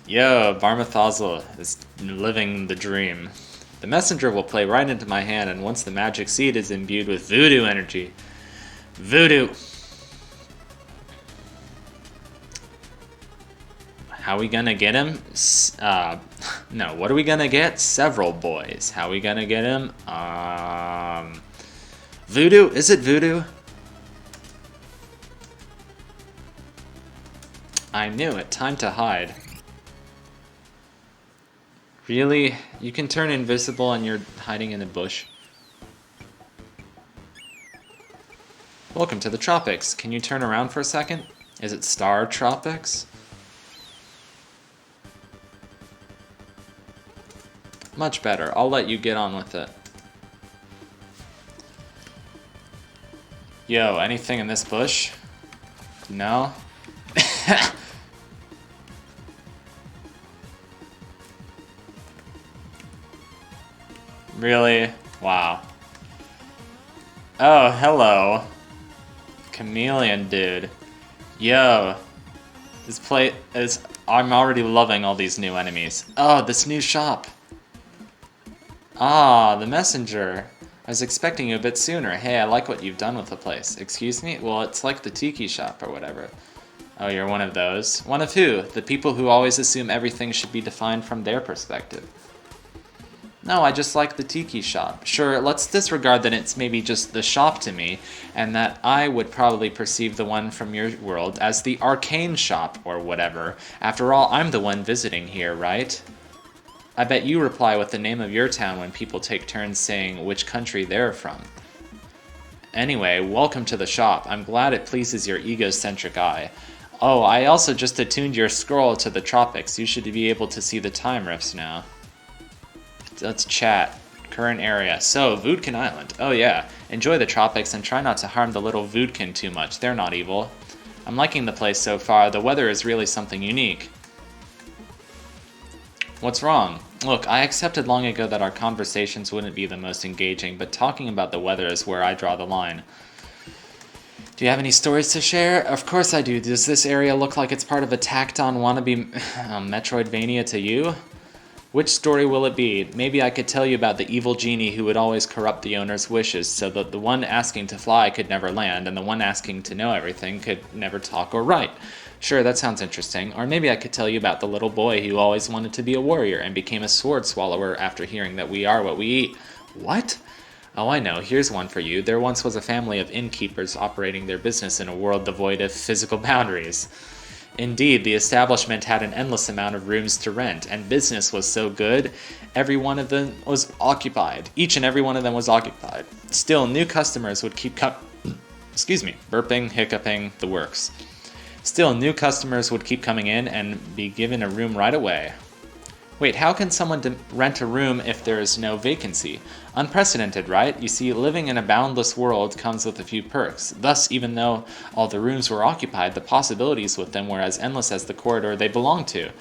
Yo, Barmathazel is living the dream. The messenger will play right into my hand, and once the magic seed is imbued with voodoo energy. Voodoo! How we gonna get him? No, what are we gonna get? Several boys. How we gonna get him? Voodoo? Is it voodoo? I knew it. Time to hide. Really? You can turn invisible and you're hiding in a bush? Welcome to the tropics. Can you turn around for a second? Is it Star Tropics? Much better. I'll let you get on with it. Yo, anything in this bush? No? Really? Wow. Oh, hello. Chameleon dude. Yo. This plate is... I'm already loving all these new enemies. Oh, this new shop. Ah, the messenger. I was expecting you a bit sooner. Hey, I like what you've done with the place. Excuse me? Well, it's like the tiki shop or whatever. Oh, you're one of those? One of who? The people who always assume everything should be defined from their perspective. No, I just like the tiki shop. Sure, let's disregard that it's maybe just the shop to me, and that I would probably perceive the one from your world as the arcane shop or whatever. After all, I'm the one visiting here, right? I bet you reply with the name of your town when people take turns saying which country they're from. Anyway, welcome to the shop. I'm glad it pleases your egocentric eye. Oh, I also just attuned your scroll to the tropics. You should be able to see the time rifts now. Let's chat. Current area. So, Voodkin Island. Oh yeah. Enjoy the tropics and try not to harm the little Voodkin too much. They're not evil. I'm liking the place so far. The weather is really something unique. What's wrong? Look, I accepted long ago that our conversations wouldn't be the most engaging, but talking about the weather is where I draw the line. Do you have any stories to share? Of course I do. Does this area look like it's part of a tacked-on wannabe Metroidvania to you? Which story will it be? Maybe I could tell you about the evil genie who would always corrupt the owner's wishes so that the one asking to fly could never land and the one asking to know everything could never talk or write. Sure, that sounds interesting. Or maybe I could tell you about the little boy who always wanted to be a warrior and became a sword swallower after hearing that we are what we eat. What? Oh, I know. Here's one for you. There once was a family of innkeepers operating their business in a world devoid of physical boundaries. Indeed, the establishment had an endless amount of rooms to rent, and business was so good, every one of them was occupied. Each and every one of them was occupied. Still, new customers would keep burping, hiccuping, the works. Still, new customers would keep coming in and be given a room right away. Wait, how can someone rent a room if there is no vacancy? Unprecedented, right? You see, living in a boundless world comes with a few perks. Thus, even though all the rooms were occupied, the possibilities with them were as endless as the corridor they belonged to.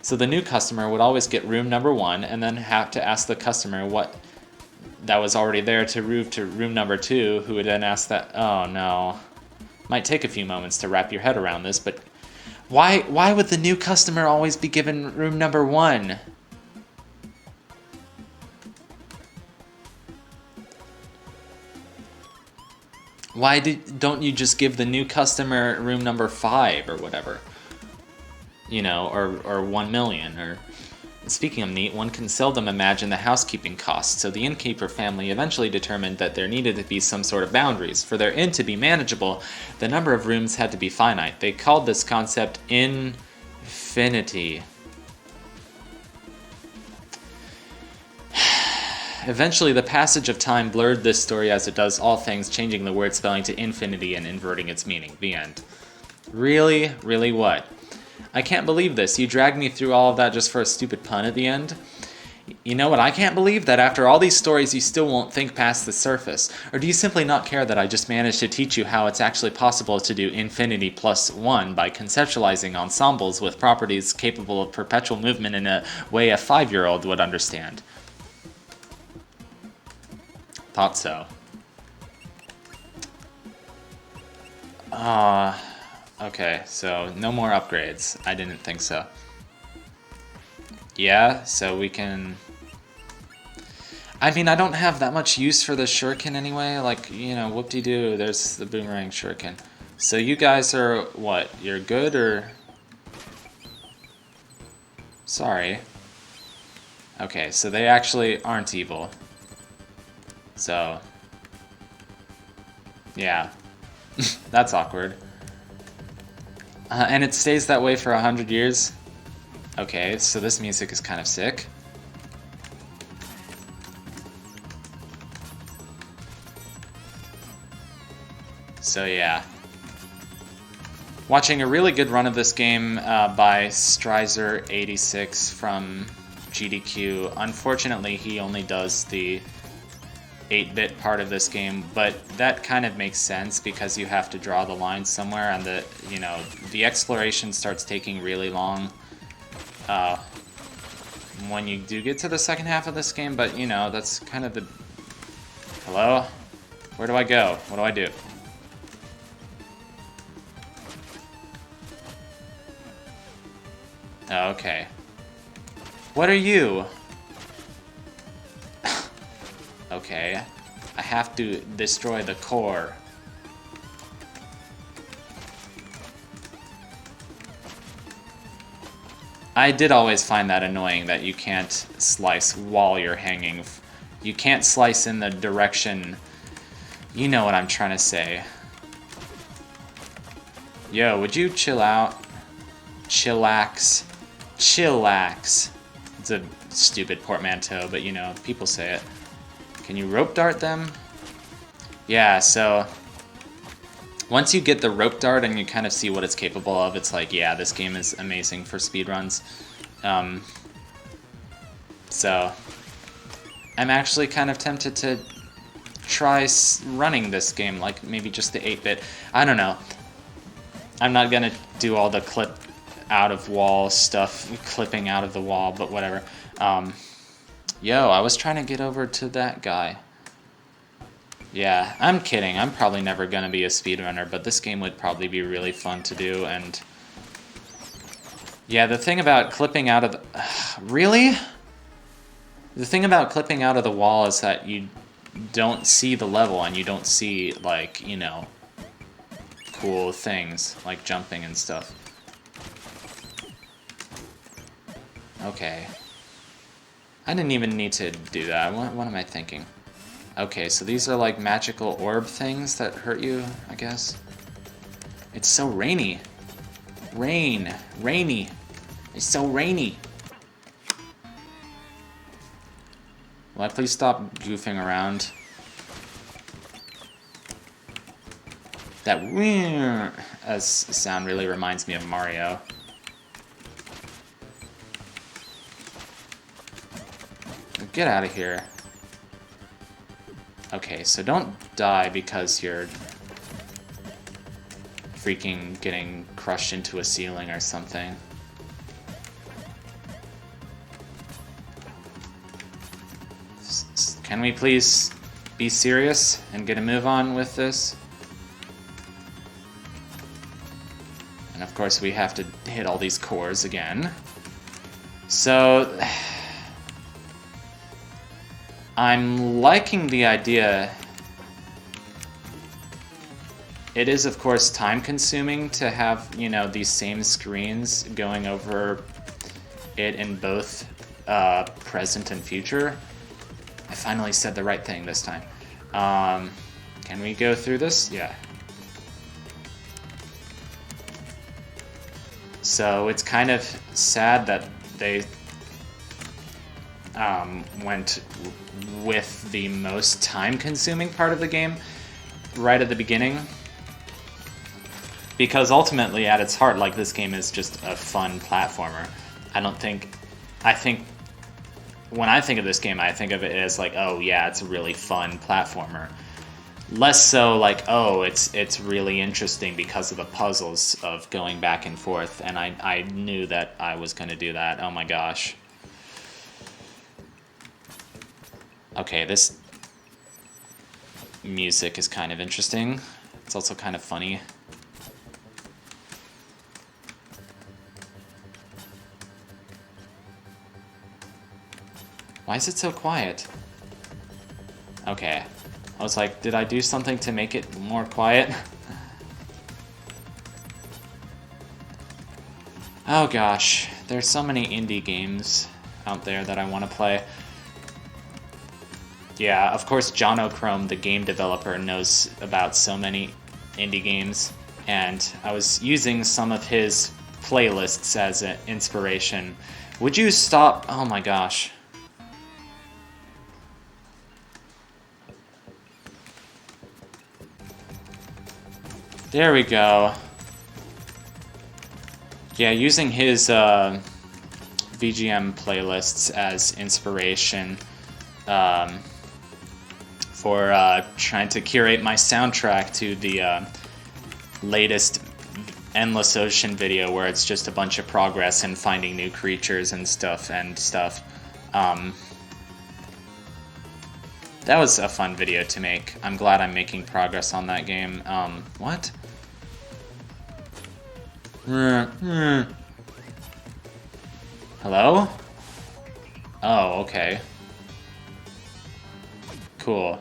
So the new customer would always get room number 1 and then have to ask the customer what that was already there to move to room number 2, who would then ask that. Oh no. Might take a few moments to wrap your head around this, but why would the new customer always be given room number 1? Why don't you just give the new customer room number 5 or whatever? You know, or 1 million, or... Speaking of neat, one can seldom imagine the housekeeping costs, so the innkeeper family eventually determined that there needed to be some sort of boundaries. For their inn to be manageable, the number of rooms had to be finite. They called this concept Inn-finity. Eventually, the passage of time blurred this story as it does all things, changing the word spelling to infinity and inverting its meaning. The end. Really? Really what? I can't believe this. You dragged me through all of that just for a stupid pun at the end? You know what I can't believe? That after all these stories you still won't think past the surface. Or do you simply not care that I just managed to teach you how it's actually possible to do infinity plus 1 by conceptualizing ensembles with properties capable of perpetual movement in a way a 5-year-old would understand? Thought so. Okay, so no more upgrades. I didn't think so. Yeah, so we can... I mean, I don't have that much use for the shuriken anyway. Like, you know, whoop-de-doo, there's the boomerang shuriken. So you guys are, what, you're good or... Sorry. Okay, so they actually aren't evil. So... Yeah. That's awkward. And it stays that way for 100 years? Okay, so this music is kind of sick. So yeah. Watching a really good run of this game by Strizer86 from GDQ. Unfortunately, he only does the 8-bit part of this game, but that kind of makes sense because you have to draw the line somewhere, and the exploration starts taking really long when you do get to the second half of this game. But you know, that's kind of the... Hello? Where do I go? What do I do? Oh, okay. What are you? Okay. I have to destroy the core. I did always find that annoying that you can't slice while you're hanging. You can't slice in the direction... You know what I'm trying to say. Yo, would you chill out? Chillax. Chillax. It's a stupid portmanteau, but you know, people say it. Can you rope dart them? Yeah, so once you get the rope dart and you kind of see what it's capable of, it's like, yeah, this game is amazing for speedruns. So I'm actually kind of tempted to try running this game, like maybe just the 8-bit. I don't know. I'm not gonna do all the clip out of wall stuff, clipping out of the wall, but whatever. Yo, I was trying to get over to that guy. Yeah, I'm kidding. I'm probably never gonna be a speedrunner, but this game would probably be really fun to do. And yeah, the thing about clipping out of the... Really? The thing about clipping out of the wall is that you don't see the level, and you don't see, like, you know, cool things like jumping and stuff. Okay. I didn't even need to do that. What am I thinking? Okay, so these are like magical orb things that hurt you, I guess. It's so rainy. Rain. Rainy. It's so rainy. Will I please stop goofing around? That as sound really reminds me of Mario. Get out of here. Okay, so don't die because you're freaking getting crushed into a ceiling or something. Can we please be serious and get a move on with this? And of course we have to hit all these cores again. So... I'm liking the idea. It is, of course, time-consuming to have, you know, these same screens going over it in both present and future. I finally said the right thing this time. Can we go through this? Yeah. So it's kind of sad that they went with the most time-consuming part of the game right at the beginning, because ultimately at its heart, like, this game is just a fun platformer. I think when I think of this game, I think of it as like, oh yeah, it's a really fun platformer. Less so like, oh, it's really interesting because of the puzzles of going back and forth, and I knew that I was going to do that. Oh my gosh. Okay, this music is kind of interesting. It's also kind of funny. Why is it so quiet? Okay. I was like, did I do something to make it more quiet? Oh gosh, there's so many indie games out there that I want to play. Yeah, of course Jonochrome, the game developer, knows about so many indie games, and I was using some of his playlists as an inspiration. Would you stop? Oh my gosh. There we go. Yeah, using his VGM playlists as inspiration for trying to curate my soundtrack to the latest Endless Ocean video, where it's just a bunch of progress and finding new creatures and stuff. That was a fun video to make. I'm glad I'm making progress on that game. What? Hello? Oh, okay. Cool.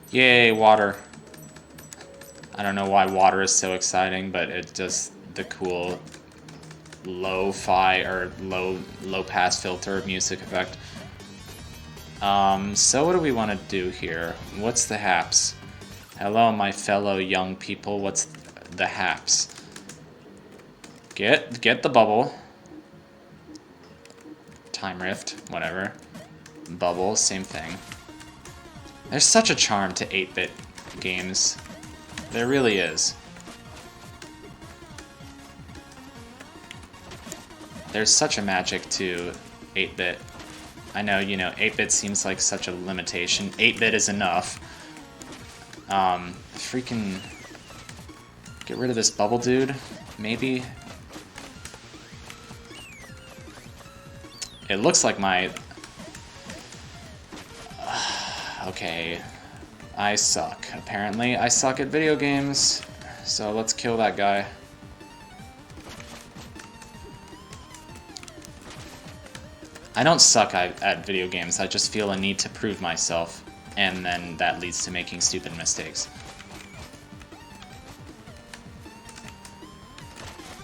Yay, water. I don't know why water is so exciting, but it does the cool lo-fi or low pass filter music effect. So what do we want to do here? What's the haps? Hello, my fellow young people. What's the haps? Get the bubble. Time rift, whatever. Bubble, same thing. There's such a charm to 8-bit games. There really is. There's such a magic to 8-bit. I know, 8-bit seems like such a limitation. 8-bit is enough. Freaking... Get rid of this bubble dude, maybe? It looks like my... Okay. I suck, apparently. I suck at video games, so let's kill that guy. I don't suck at video games, I just feel a need to prove myself, and then that leads to making stupid mistakes.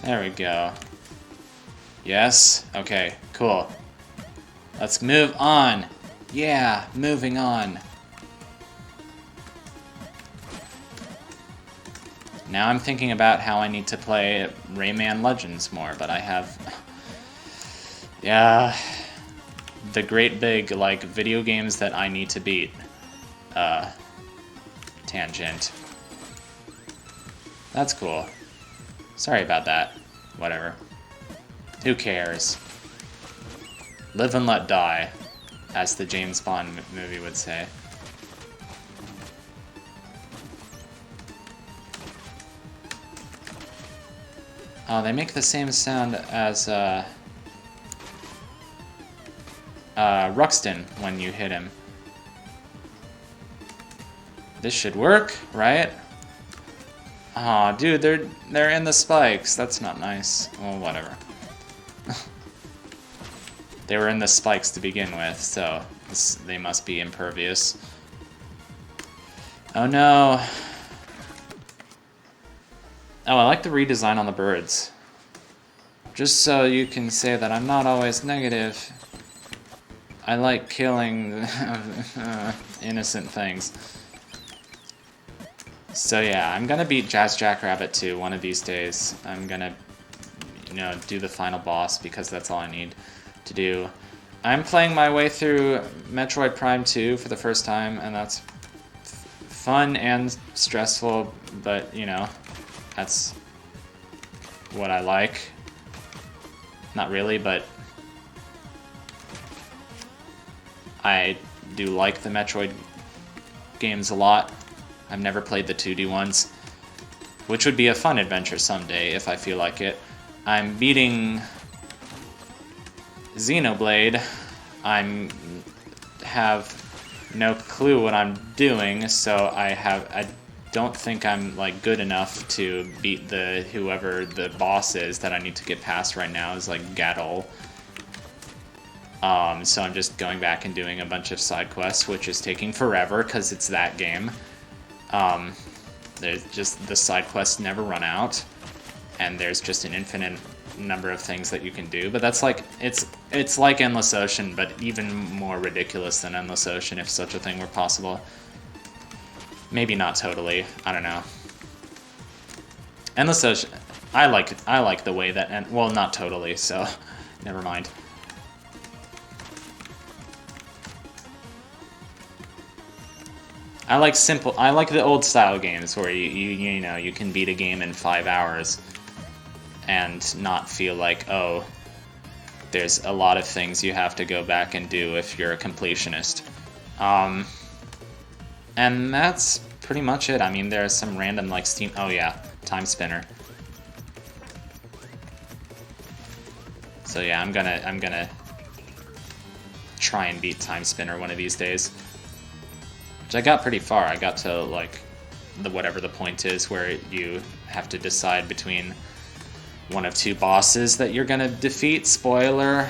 There we go. Yes? Okay, cool. Let's move on. Yeah, moving on. Now I'm thinking about how I need to play Rayman Legends more, but I have... Yeah... The great big, video games that I need to beat. Tangent. That's cool. Sorry about that. Whatever. Who cares? Live and let die, as the James Bond movie would say. Oh, they make the same sound as, Ruxton when you hit him. This should work, right? Aw, dude, they're in the spikes. That's not nice. Well, whatever. They were in the spikes to begin with, so they must be impervious. Oh no. Oh, I like the redesign on the birds. Just so you can say that I'm not always negative. I like killing innocent things. So yeah, I'm gonna beat Jazz Jackrabbit 2 one of these days. I'm gonna, do the final boss because that's all I need to do. I'm playing my way through Metroid Prime 2 for the first time, and that's fun and stressful, but, that's what I like. Not really, but I do like the Metroid games a lot. I've never played the 2D ones, which would be a fun adventure someday if I feel like it. I'm beating Xenoblade. I have no clue what I'm doing, so I don't think I'm good enough to beat whoever the boss is that I need to get past right now is Gadol. So I'm just going back and doing a bunch of side quests, which is taking forever because it's that game. There's just the side quests never run out, and there's just an infinite number of things that you can do. But that's like it's like Endless Ocean, but even more ridiculous than Endless Ocean, if such a thing were possible. Maybe not totally. I don't know. Endless Ocean. I like the way that. Well, not totally. So, never mind. I like the old style games where you know you can beat a game in 5 hours and not feel like, oh, there's a lot of things you have to go back and do if you're a completionist. And that's pretty much it. I mean, there's some random like Steam. Oh yeah, Time Spinner. So yeah, I'm gonna try and beat Time Spinner one of these days. Which I got pretty far. I got to like whatever the point is where you have to decide between one of two bosses that you're gonna defeat. Spoiler.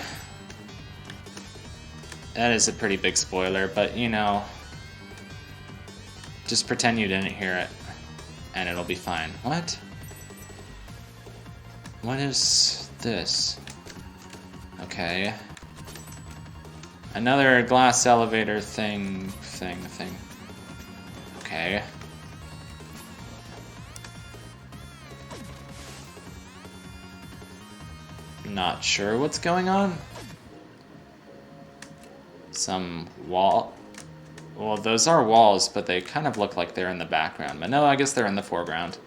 That is a pretty big spoiler, but you know, just pretend you didn't hear it and it'll be fine. What? What is this? Okay. Another glass elevator thing. Okay. Not sure what's going on. Some wall. Well, those are walls, but they kind of look like they're in the background. But no, I guess they're in the foreground.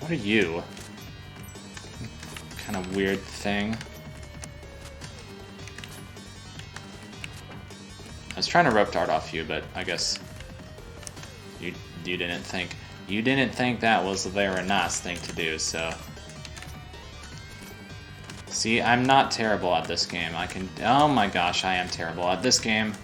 What are you? Kind of weird thing. I was trying to rope dart off you, but I guess you didn't think that was a very nice thing to do. So see, I'm not terrible at this game. Oh my gosh, I am terrible at this game.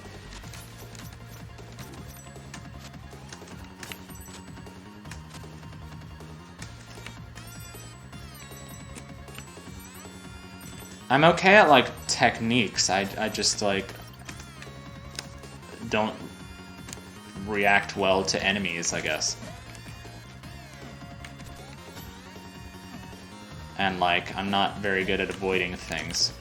I'm okay at, like, techniques. I just, like, don't react well to enemies, I guess. And, like, I'm not very good at avoiding things.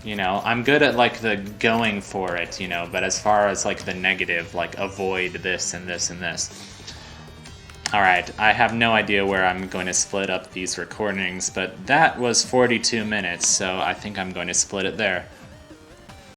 You know, I'm good at, like, the going for it, you know, but as far as, like, the negative, like, avoid this and this and this. Alright, I have no idea where I'm going to split up these recordings, but that was 42 minutes, so I think I'm going to split it there.